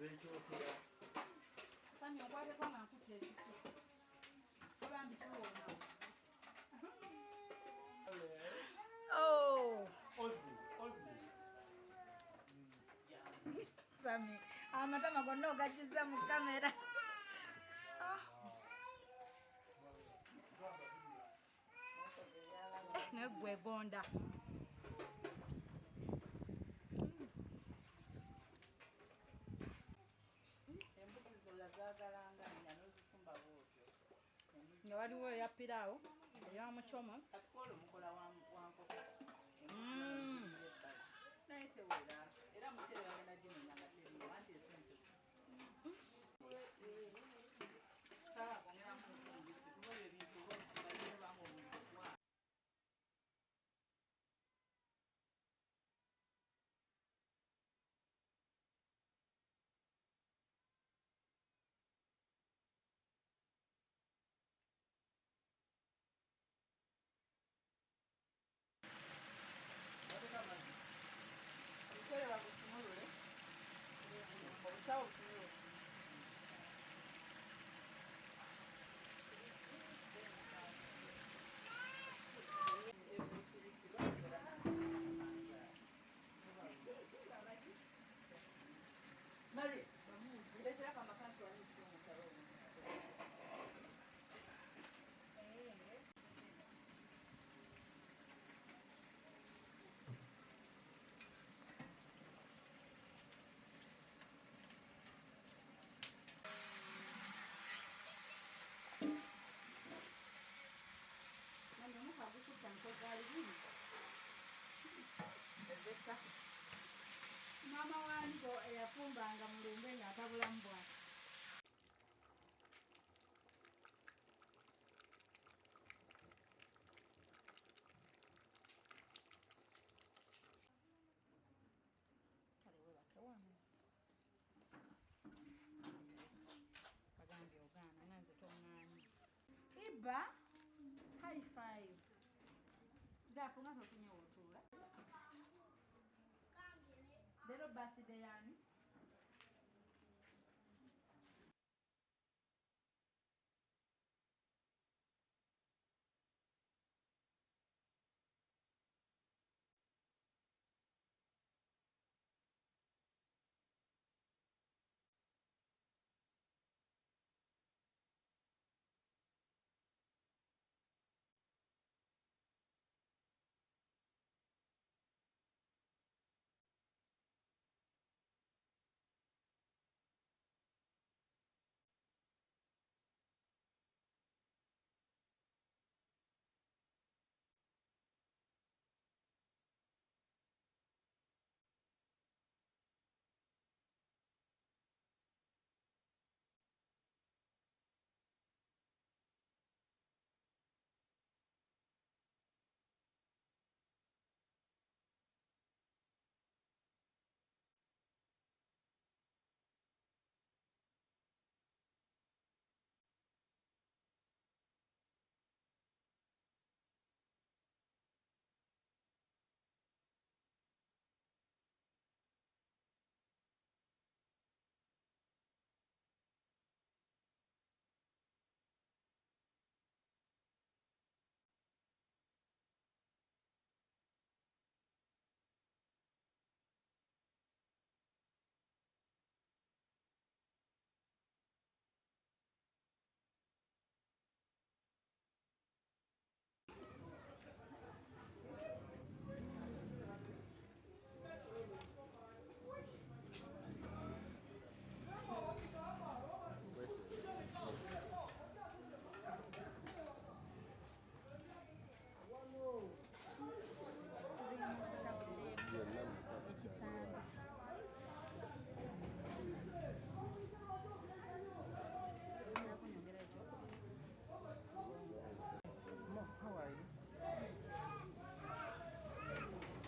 Sammy, why the fun I put it? Oh, Sammy, I'm not going to get you some camera. No, we're bonda. Nga waliwo eyappirawo eyamukyoma Mary, Mama wango eyafumbanga mu lumbe ng'atabulamu bw'ati. Kale webake wano. Bagambye ogaana nanze toŋŋaanyi. Iba high five. Ndafunga tofunye wotuula. Lero birthday yani?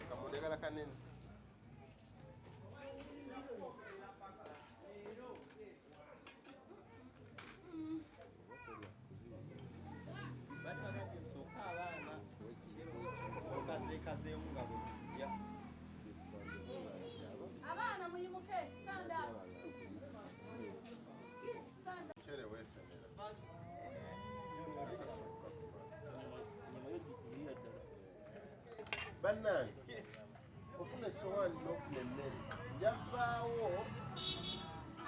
Kamudegala kanene. Batwagati nsooka abaana okazeekazeemu nga bwe tujja. Abaana muyimuke stand up. bannange ofuna essowaani n'ofuna emmere njavaawo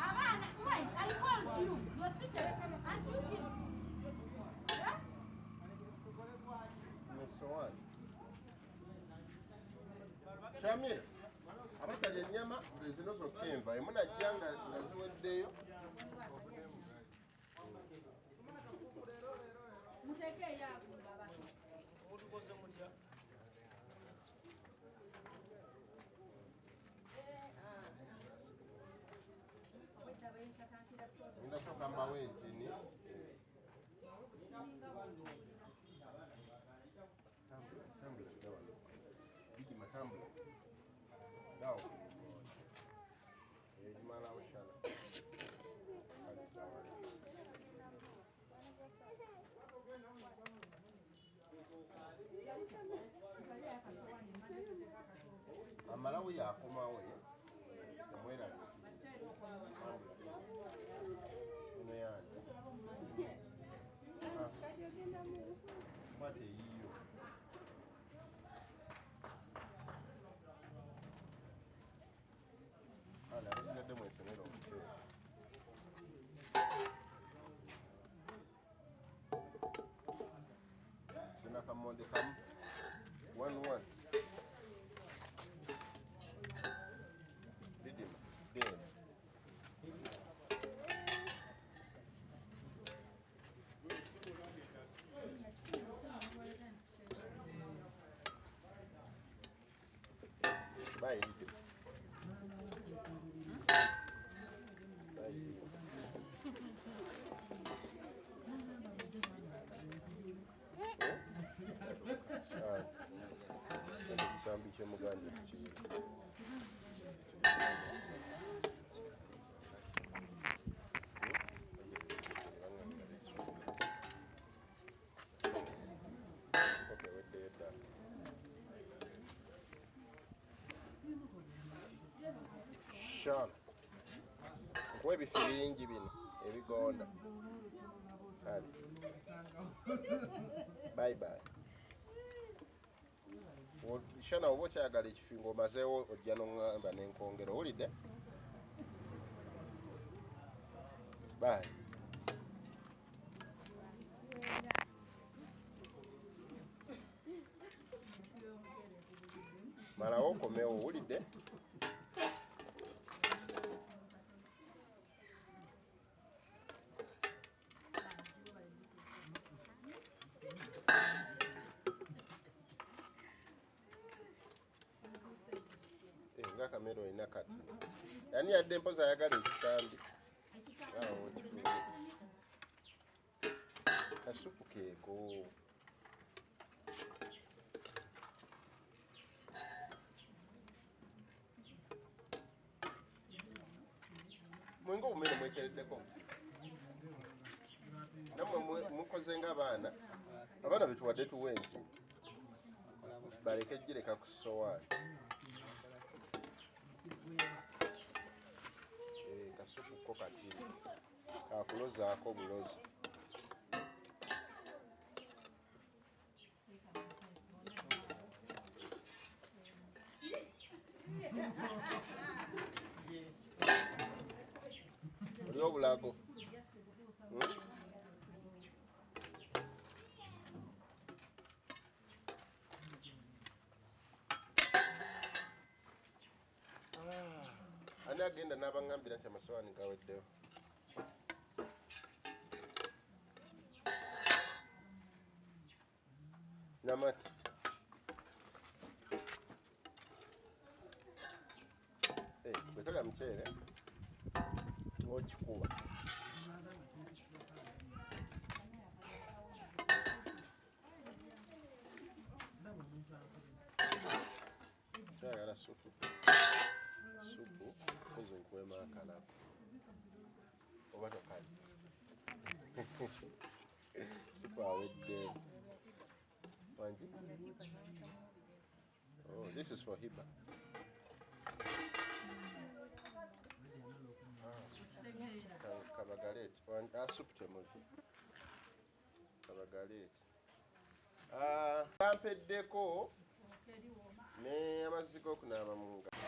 Abana, wait, I called you. You're seated. Aren't you kids? Yeah? funa essowaani Shamira abatalya ennyama ze zino zokka enva emu najja nga ziweddeyo Mutekeeyo ago abato. ngenda soka mbawo entini tambula ndawano bijima tambula dawo ejimalawo shana amalawo yakomawe emwerali eno yani kwate eyiyo ala basigadde mwesemera omuceere sinakamonde kamu 1 bidima deni Bye. Ekisambi ky'emuganda sikibi. Okay, weddeyo ddala. Sean, nkuwa ebifi bingi bino ebigonda. Kale. Bye bye. Shana oba okyayagala ekifi ng'omazeewo ojja n'oŋŋamba n'enkwongera owulidde? Bye. Malawo okomewo owulidde? Nga kamera olina kati. Yani yadde mpozi ayagala ekisambi. Awo kifunye. Kasupu keeko. Mwenga omumere mwekereddeko. Nammwe mukoze ng'abaana. Abaana betuwadde tuwe nti. Baleke ejjireka ku ssowaani. Kasupu ko kati kakulozaako bulozi. Oli obulago. Ani agenda n'abaŋŋambira nti amasowaani gaweddewo. Namati. Bwe tolya muceere ng'okikuba. Kyayagala supu. Supu koze nkuwemu akalabo. Oba tokali. Supu awedde. Wanji? Oh, this is for Hiba. Kabagalet. Soup temuli. Kabagalet. Kampeddeko. ne amazzi g'okunaaba mu ngalo.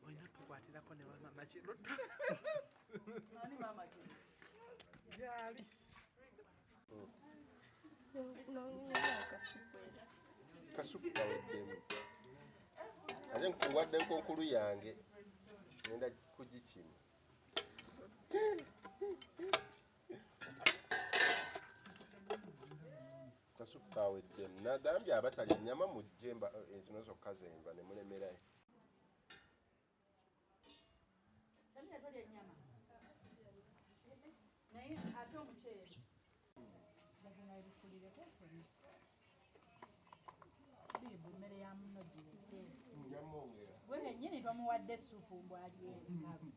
Olina tukwatirako ne wamama kino gyali Kasupu kaweddemu. Ate nkuwadde enkonkulu yange ngenda kugikima. Kasupu kaweddemu. Nagambye abatalya nnyama mujje zino zokka zenva ne mulemerayo. Gwe kennyini tomuwadde supu mbwali enkalu.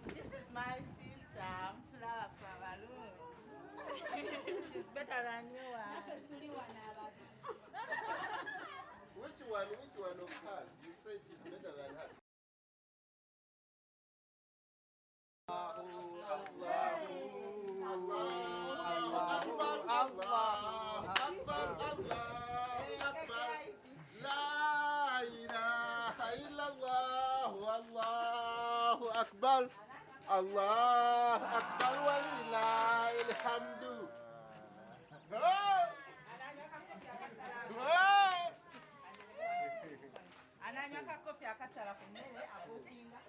This is my sister, Flower Flower. She's better than you are. Which one of her? You say she's better than her. Akbar, Allah Akbar walillahil hamdu. Ananywa kakofi akasala ku mmere akookinga.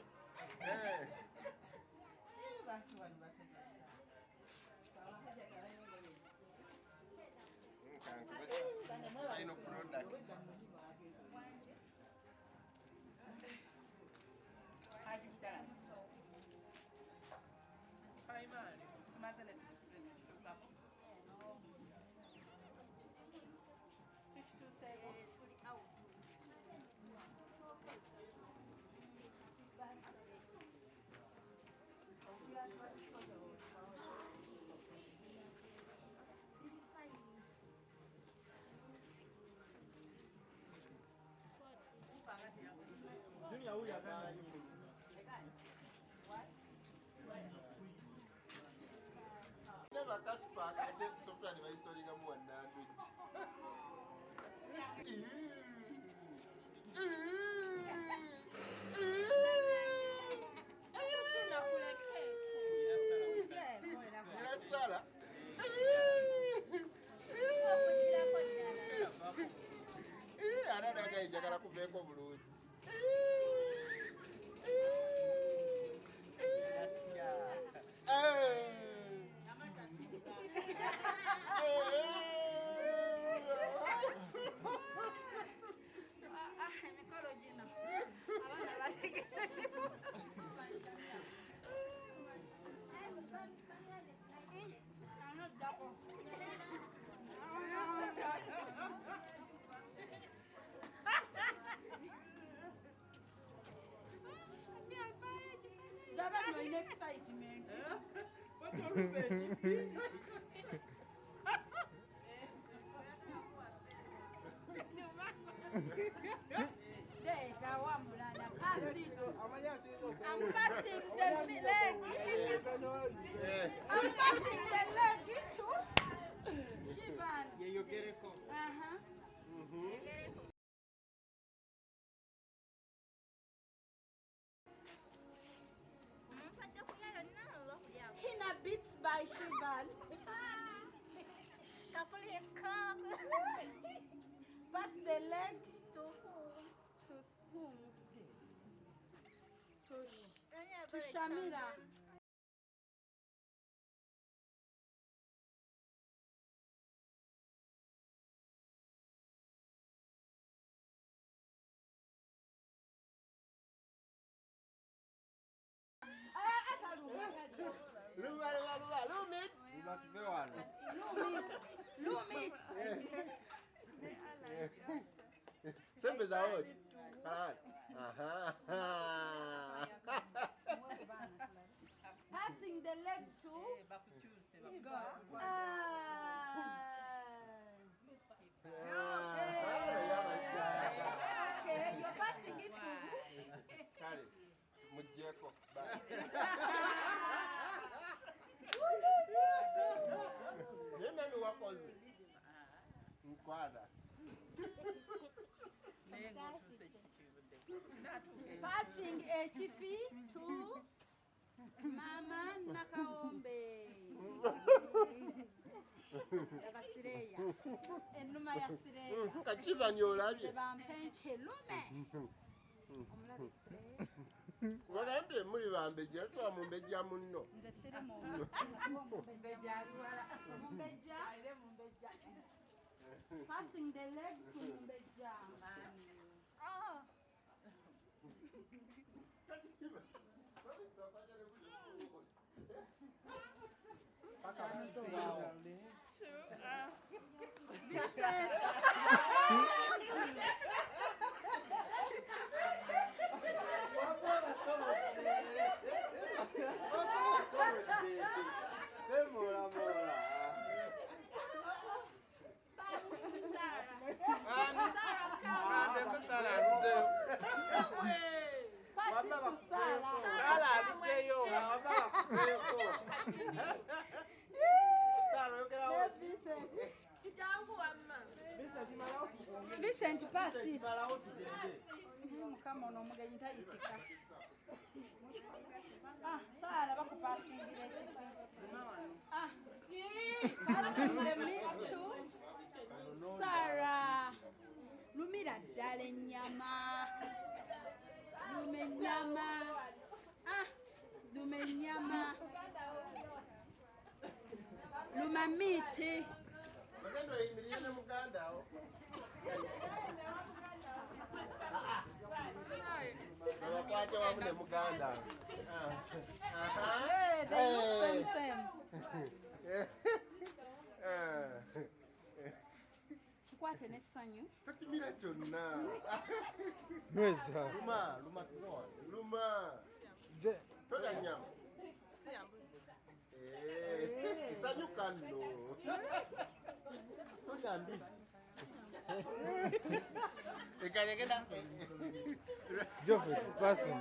Final product. Never catch back and then sometime I study come one njagala kuveeko bulungi. Emikolo gino abaana bategese excitement. Data wamulana passing. I'm passing the leg. I'm passing the leg to Shivan. Uh-huh. Hina beats by Shivan. Pass the leg to whom? To Shamira. Lumit. Sempre za wote. Aha. Passing the leg to okay, you're passing it to Kale. Mujeko. Nani wakoze? Mkwada. passing a chifi to Mama Nakaombe. Yabasireya. Enuma ya Sireya. Kachiva nyolabye. Bampenche lume. Wagambe muri bambeje twa mumbeja munno. Nze siri mu Mumbeja. Passing the leg to Mumbeja. Vincent, pass it. Come on, omugenyi tayitika. Sarah, bakupasingire chifi. Passing the meat to Sarah. Lumira ddala ennyama. Lume nyama. Luma meat. Magendo yimirire ne muganda awo. Wakwate wamu ne muganda. Hey, they look same. Chikwate n'essanyu. Takimira kyonna. Nweza. Luma. Tola nyama. Sanyuka nno. Tola mbizi. Ekagenda. Joffrey, passing.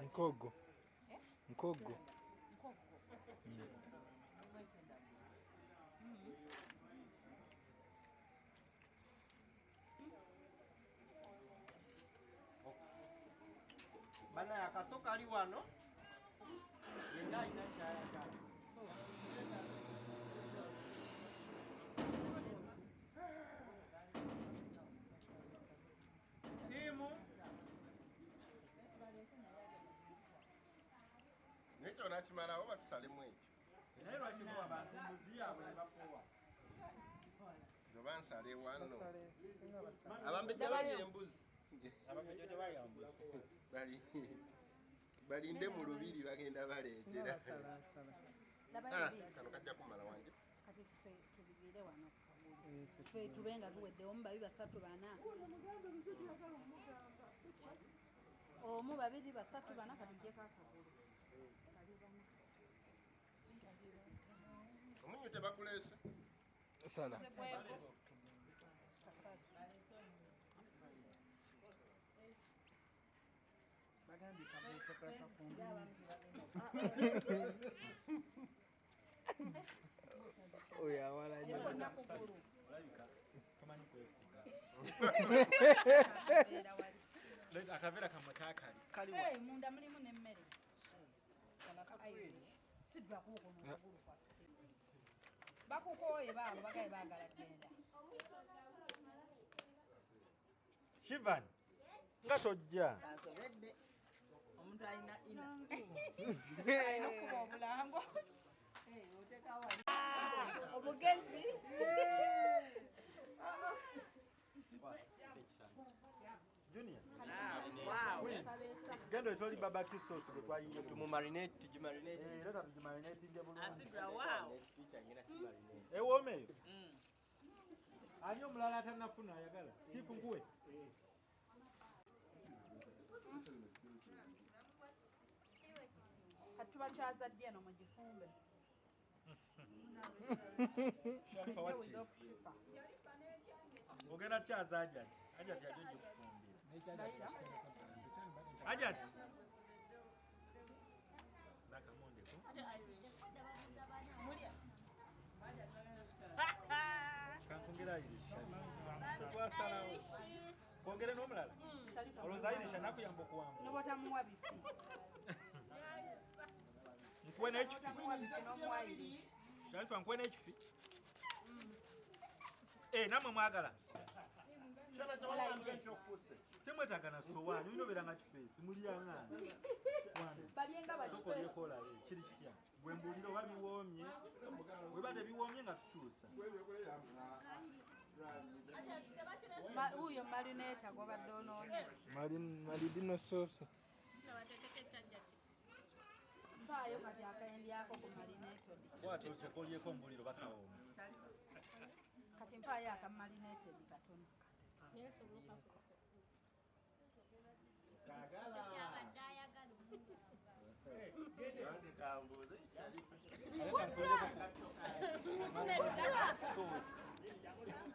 Nkogo. Nkogo. Bana akasoka ali wano. Yenga ina chaya chaya. Timu nekyo nakimalawo batusalemu ekyo naye lwaki muwa abantu mbuzi yaabwe ne bafuwa zoba nsale wano abambejja bali embuzi abambejja tebali ambuzi balinde mu lubiri bagenda baleetera kano kajja kumala wange ffe tubenga tuweddewo omu babiri basatu bana omu babiri basatu bana katuggyeko akagulu omunyu tebakuleese Sala. Oya wala nyo. tomanyi kwefuga akaveera kamwe kakali kali munda mulimu n'emmere bakukooye baabo bagaye baagala genda Shivan nga tojja Asobedde omuntu alina ina. alina okuba obulango omugezi Junior Wow. gendo etoli barbecue sauce gwe twayiye Tumumarinate, tugimarinate. leta tugimarinate bulungi Asidra wow. ewoomeeyo ani omulala atanafuna ayagala tiifu nkuwe katubakyaza ddi eno mugifumbe Sharifa wati ogenda kyaza ajati ajati yajja okufumbira ajati nakamondeko kankongera irisha twasalawo kwongere n'omulala olowooza irisha nakuyamba okuwamba nobotamuwa bifi nkuwe n'ekifi nobotamuwa bifi n'omuwayiri Sharifa nkuwe n'ekifi namwe mwagala temwetaaga na sowaani olina obeera nga kifeesi mulyanga balyenga sokolyekola kiri kitya bwe mbuulira oba biwoomye weba tebiwoomye nga tukyusa uyo marineta gwobadde onoonye Maridino sauce. mpaayo kati akayendyako ku marineted watuuse kolyeko omubuliro bakawooma kati mpaayo akamarineted katono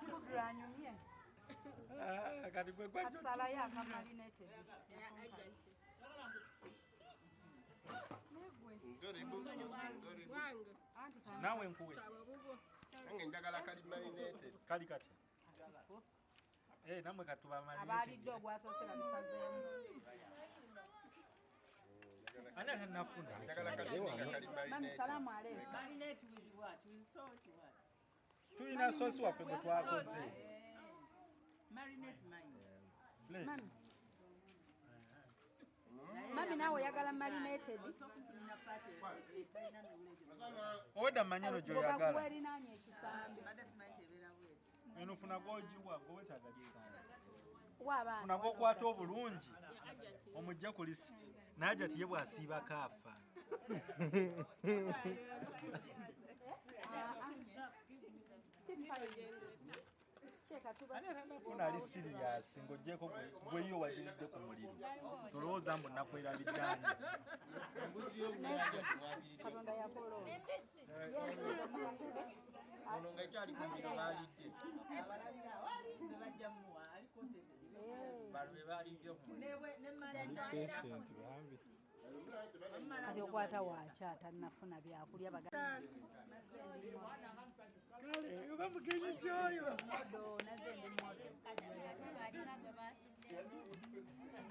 fuduranyumye kati gwe gwajo katusalayo akamarineted naawe nkuwe nange njagala kali marinated kali katya namwe katuba abaalidde ogwasoose babisazeemu ani ate nafuna njagala kali mami marinated salaamu aleeko Marinate with what? With salt what? tulina sosi waffe gwe twakoze Marinate mine. mami mami naawe oyagala marinated owedda manyeno gyoyagala obakuwerinaanye ekisambi Mother smite ebera wet. eno funa gogiwa gowetaaga gyekanga waabaana funa gokwata obulungi omujja ku lisiti naye atiye bwasiibako afa ani atanafuna ali siriyasi ng'ogyeko gweyo wagiridde ku muliro tolowooza mbu nakwerabiddaani katonda yakola Ono nga ekyali ku muliro baalidde. Abalabira wali nze bajja muwa. balidde ku mulimu. patient bambi kati okwata waaca tannafuna byakulya Kale oba mugenyi kyoyo. modo naze ndi modo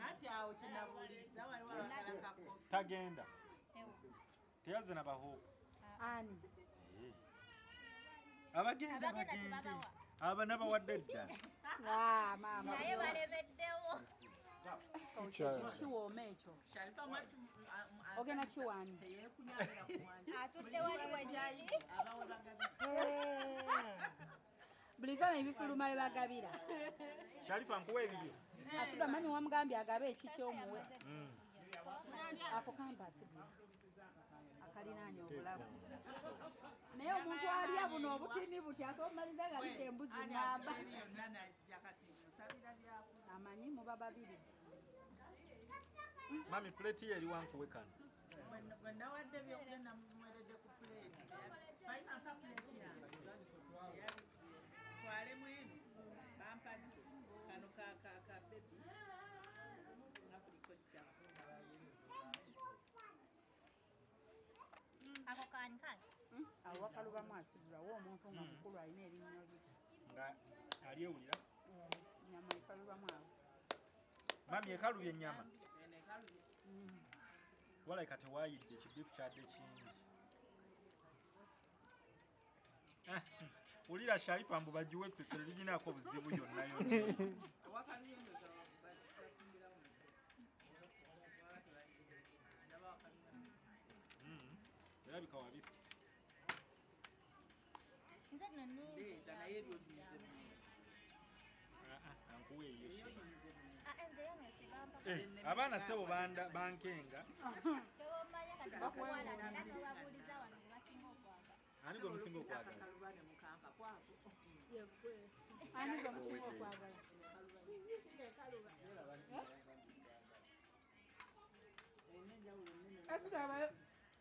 Ati awo kinabuuliza waliwo abagala kakofi. Tagenda. Teyazze na baho. ani Abagenda aba nabawadde dda. maama naye balemeddewo kiwooma ekyo Shalifa mwatu ogenda kiwaani teyeekunyamira ku wangi. atudde wali wennyini Abawe bagabira. buli faana ebifuluma bye bagabira Shalifa nkuwa ebiyo. asudwa mami wamugambye agabe ekiki omuwe ako kampasibwa akalinaanya obulabu naye omuntu alya buno obutini buti asobola omaliza nga lidde embuzi namba Eri yonna najja kati musabira byakula. amanyi muba babiri Mami plate ye eri wankuwe kano. Bwe nawadde byokulya namuweredde ku puleeti. Balina mpa puleeti yange. Twale mwenu bampadde kano ka bebi nga kuliko kyako. ako kani awo wakalubamu asizulwawo omuntu nga mukulu alina erinnya lye Nga alyewulira. nyama ekalubamu awo Mami ekalubye ennyama. Eno ekalubye. Walabika tewaayidde ekibifu kyadde kingi. Wulira Shalifa mbu bagiwe ffe teriginaako buzibu yonna yonna. Awakaluye ndoza bafumbirawo. Ndaba wakaluye. Erabika wabisi. nze noni Leeta naye ebyodize. Ankuwe eyo Shalifa. nze yamesibamba Abaana ssebo bankenga. tewomanya kati bakuwala era tobabuuliza wano gwe basinga okwagala Ani gwe musinga okwagala? Kalubane mukampa kwako. ani gwe musinga okwagala asudwa abayo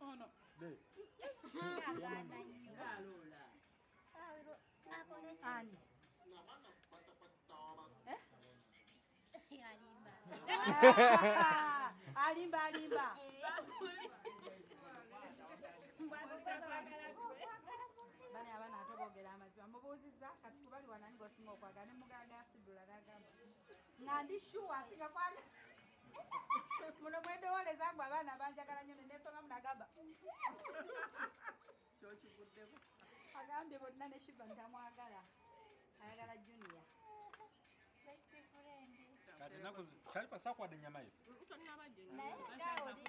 ono agaana nnyo Ngaaloola. akole ani alimba alimba bani abaana ate boogera amazima mubuuzizza kati kubali wanani gwosinga okwagala ne mugaga asidula nagamba nga ndi shuwa asinga kwagala muno mwendowoleza mbu abaana banjagala nnyo nensonga munagamba Kyokiguddeko. agambye bonna ne shiba ntamwagala ayagala juniya best friend Kati enaku Shalifa sakwadde ennyama yo. naye gaoli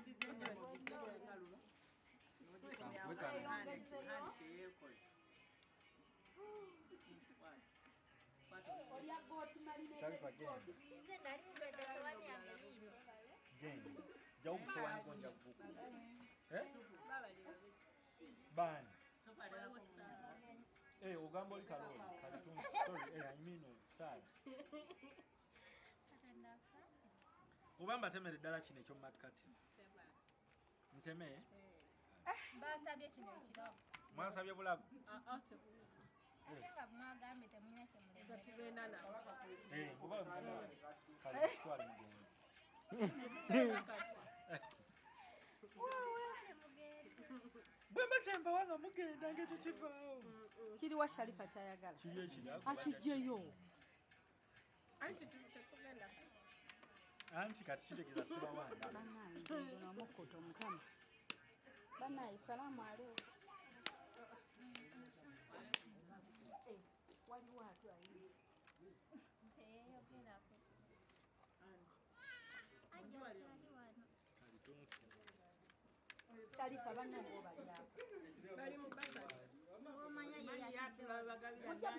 olya gooti Shalifa genda. nze nali mbedde sowani yange liiyo Genda. Jjawo busowaani gonja buku. Bani. Ogamba oli kalooli. Kalitunzi. Sorry, I mean obusaala. Oba mbatemere ddala kino ekyomumakkati. Nteme? basabye kino ekiro Mwasabye bulabu? ate nga mwagambye temulina kyemulembe Oba kale kitwale mugende. Bwe mba kyembawa nga mugenda ng'ekyo kivaawo. kiriwa shalifa kyayagala Kiri ekiri akijjeyo anti kati kitegeeza sibawanda. bannange nomukkuta omukama bannaye salaamu alaikum waliwo atwaye teyeyogerako ajja ali wano Kalitunsi. shalifa bannange obalyako omanya ye Yatula bagabira mujja